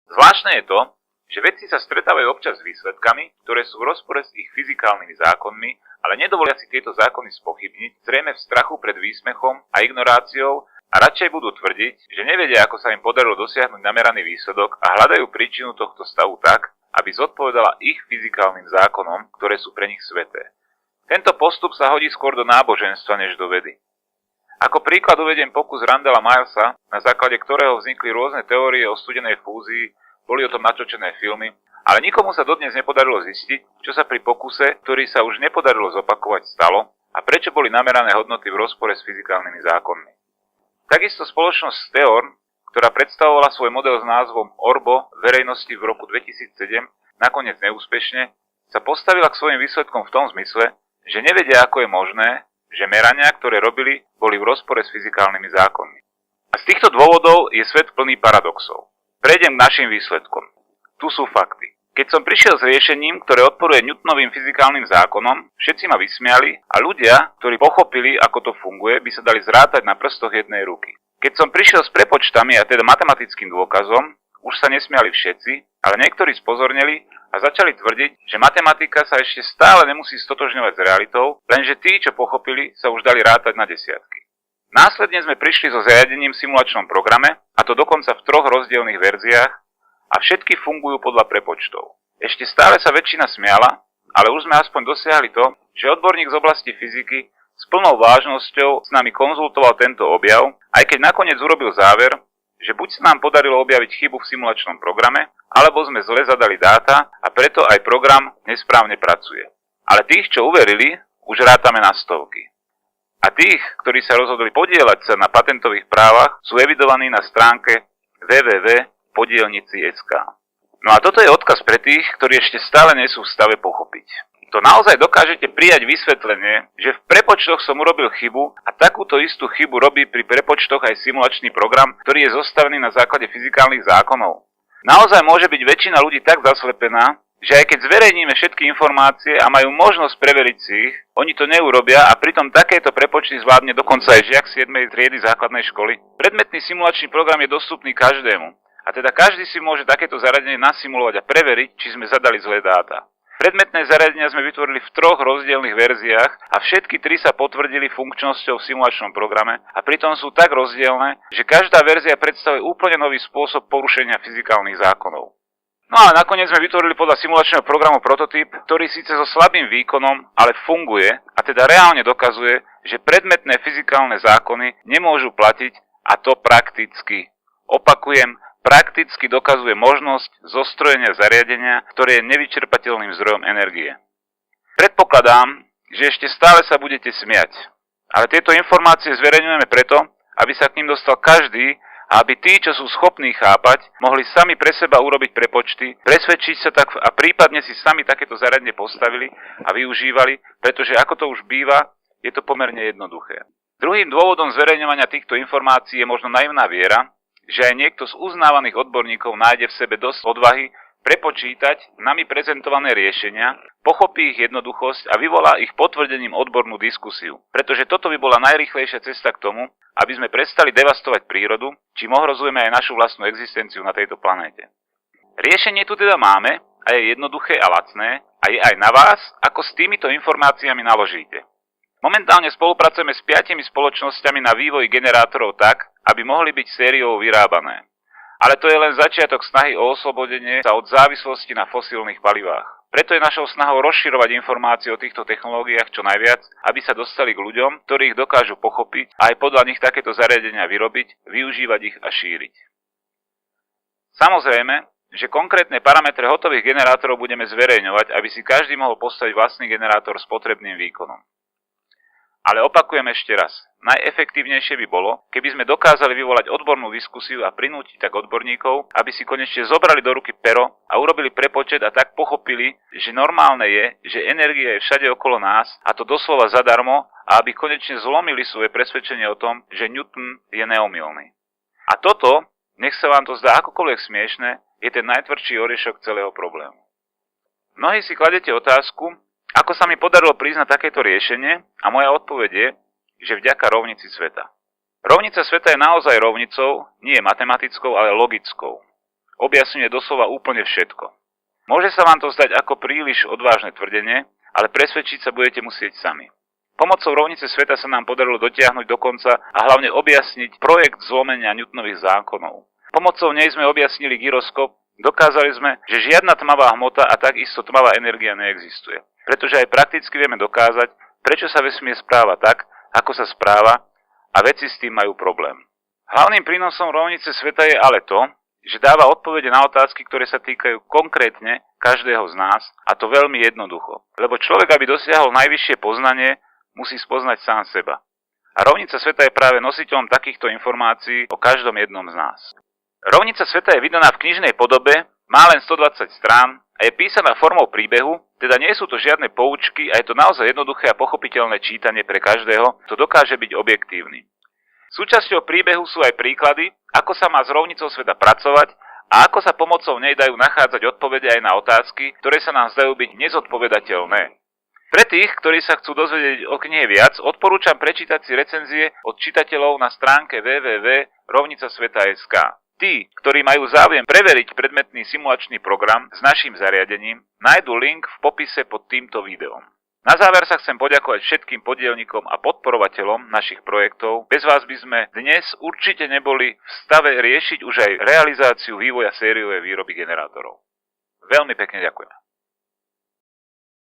Zvláštne je to, že vedci sa stretávajú občas s výsledkami, ktoré sú v rozpore s ich fyzikálnymi zákonmi, ale nedovolia si tieto zákony spochybniť, zrejme v strachu pred výsmechom a ignoráciou, a radšej budú tvrdiť, že nevedia, ako sa im podarilo dosiahnuť nameraný výsledok a hľadajú príčinu tohto stavu tak, aby zodpovedala ich fyzikálnym zákonom, ktoré sú pre nich sväté. Tento postup sa hodí skôr do náboženstva než do vedy. Ako príklad uvediem pokus Randalla Milesa, na základe ktorého vznikli rôzne teórie o studenej fúzii, boli o tom natočené filmy, ale nikomu sa dodnes nepodarilo zistiť, čo sa pri pokuse, ktorý sa už nepodarilo zopakovať, stalo a prečo boli namerané hodnoty v rozpore s fyzikálnymi zákonmi. Takisto spoločnosť Theorn, ktorá predstavovala svoj model s názvom Orbo verejnosti v roku 2007, nakoniec neúspešne, sa postavila k svojim výsledkom v tom zmysle, že nevedia, ako je možné, že merania, ktoré robili, boli v rozpore s fyzikálnymi zákonmi. A z týchto dôvodov je svet plný paradoxov. Prejdem k našim výsledkom. Tu sú fakty. Keď som prišiel s riešením, ktoré odporuje Newtonovým fyzikálnym zákonom, všetci ma vysmiali a ľudia, ktorí pochopili, ako to funguje, by sa dali zrátať na prstoch jednej ruky. Keď som prišiel s prepočtami a teda matematickým dôkazom, už sa nesmiali všetci, ale niektorí spozorneli a začali tvrdiť, že matematika sa ešte stále nemusí stotožňovať s realitou, lenže tí, čo pochopili, sa už dali rátať na desiatky. Následne sme prišli so zariadením v simulačnom programe, a to dokonca v 3 rozdielnych verziách, a všetky fungujú podľa prepočtov. Ešte stále sa väčšina smiala, ale už sme aspoň dosiahli to, že odborník z oblasti fyziky s plnou vážnosťou s nami konzultoval tento objav, aj keď nakoniec urobil záver, že buď sa nám podarilo objaviť chybu v simulačnom programe, alebo sme zle zadali dáta a preto aj program nesprávne pracuje. Ale tých, čo uverili, už rátame na stovky. A tých, ktorí sa rozhodli podieľať sa na patentových právach, sú evidovaní na stránke www.podielnici.sk. No a toto je odkaz pre tých, ktorí ešte stále nie sú v stave pochopiť. To naozaj dokážete prijať vysvetlenie, že v prepočtoch som urobil chybu a takúto istú chybu robí pri prepočtoch aj simulačný program, ktorý je zostavený na základe fyzikálnych zákonov. Naozaj môže byť väčšina ľudí tak zaslepená, že aj keď zverejníme všetky informácie a majú možnosť preveriť si ich, oni to neurobia a pritom takéto prepočty zvládne dokonca aj žiak 7. triedy základnej školy. Predmetný simulačný program je dostupný každému. A teda každý si môže takéto zariadenie nasimulovať a preveriť, či sme zadali zlé dáta. Predmetné zariadenia sme vytvorili v 3 rozdielnych verziách a všetky 3 sa potvrdili funkčnosťou v simulačnom programe a pritom sú tak rozdielne, že každá verzia predstavuje úplne nový spôsob porušenia fyzikálnych zákonov. No a nakoniec sme vytvorili podľa simulačného programu prototyp, ktorý síce so slabým výkonom, ale funguje a teda reálne dokazuje, že predmetné fyzikálne zákony nemôžu platiť a to prakticky. Opakujem, prakticky dokazuje možnosť zostrojenia zariadenia, ktoré je nevyčerpateľným zdrojom energie. Predpokladám, že ešte stále sa budete smiať, ale tieto informácie zverejňujeme preto, aby sa k ním dostal každý a aby tí, čo sú schopní chápať, mohli sami pre seba urobiť prepočty, presvedčiť sa tak a prípadne si sami takéto zariadenie postavili a využívali, pretože ako to už býva, je to pomerne jednoduché. Druhým dôvodom zverejňovania týchto informácií je možno naivná viera, že aj niekto z uznávaných odborníkov nájde v sebe dosť odvahy prepočítať nami prezentované riešenia, pochopí ich jednoduchosť a vyvolá ich potvrdením odbornú diskusiu. Pretože toto by bola najrýchlejšia cesta k tomu, aby sme prestali devastovať prírodu, čím ohrozujeme aj našu vlastnú existenciu na tejto planéte. Riešenie tu teda máme a je jednoduché a lacné a je aj na vás, ako s týmito informáciami naložíte. Momentálne spolupracujeme s 5 spoločnosťami na vývoji generátorov tak, aby mohli byť sériovo vyrábané. Ale to je len začiatok snahy o oslobodenie sa od závislosti na fosílnych palivách. Preto je našou snahou rozširovať informácie o týchto technológiách čo najviac, aby sa dostali k ľuďom, ktorí ich dokážu pochopiť a aj podľa nich takéto zariadenia vyrobiť, využívať ich a šíriť. Samozrejme, že konkrétne parametre hotových generátorov budeme zverejňovať, aby si každý mohol postaviť vlastný generátor s potrebným výkonom. Ale opakujem ešte raz, najefektívnejšie by bolo, keby sme dokázali vyvolať odbornú diskusiu a prinútiť tak odborníkov, aby si konečne zobrali do ruky pero a urobili prepočet a tak pochopili, že normálne je, že energia je všade okolo nás a to doslova zadarmo a aby konečne zlomili svoje presvedčenie o tom, že Newton je neomylný. A toto, nech sa vám to zdá akokoľvek smiešne, je ten najtvrdší oriešok celého problému. Mnohí si kladete otázku, ako sa mi podarilo prísť na takéto riešenie a moja odpoveď je, že vďaka rovnici sveta. Rovnica sveta je naozaj rovnicou, nie matematickou, ale logickou. objasňuje doslova úplne všetko. Môže sa vám to zdať ako príliš odvážne tvrdenie, ale presvedčiť sa budete musieť sami. Pomocou rovnice sveta sa nám podarilo dotiahnuť do konca a hlavne objasniť projekt zlomenia Newtonových zákonov. Pomocou nej sme objasnili gyroskop, dokázali sme, že žiadna tmavá hmota a takisto tmavá energia neexistuje. Pretože aj prakticky vieme dokázať, prečo sa vesmír správa tak, ako sa správa a veci s tým majú problém. Hlavným prínosom rovnice sveta je ale to, že dáva odpovede na otázky, ktoré sa týkajú konkrétne každého z nás, a to veľmi jednoducho. Lebo človek, aby dosiahol najvyššie poznanie, musí spoznať sám seba. A rovnica sveta je práve nositeľom takýchto informácií o každom jednom z nás. Rovnica sveta je vydaná v knižnej podobe, má len 120 strán a je písaná formou príbehu, teda nie sú to žiadne poučky a je to naozaj jednoduché a pochopiteľné čítanie pre každého, kto dokáže byť objektívny. Súčasťou príbehu sú aj príklady, ako sa má s rovnicou sveta pracovať a ako sa pomocou nej dajú nachádzať odpovede aj na otázky, ktoré sa nám zdajú byť nezodpovedateľné. Pre tých, ktorí sa chcú dozvedieť o knihe viac, odporúčam prečítať si recenzie od čitateľov na stránke www.rovnicasveta.sk. Tí, ktorí majú záujem preveriť predmetný simulačný program s naším zariadením, nájdu link v popise pod týmto videom. Na záver sa chcem poďakovať všetkým podielnikom a podporovateľom našich projektov. Bez vás by sme dnes určite neboli v stave riešiť už aj realizáciu vývoja sériovej výroby generátorov. Veľmi pekne ďakujem.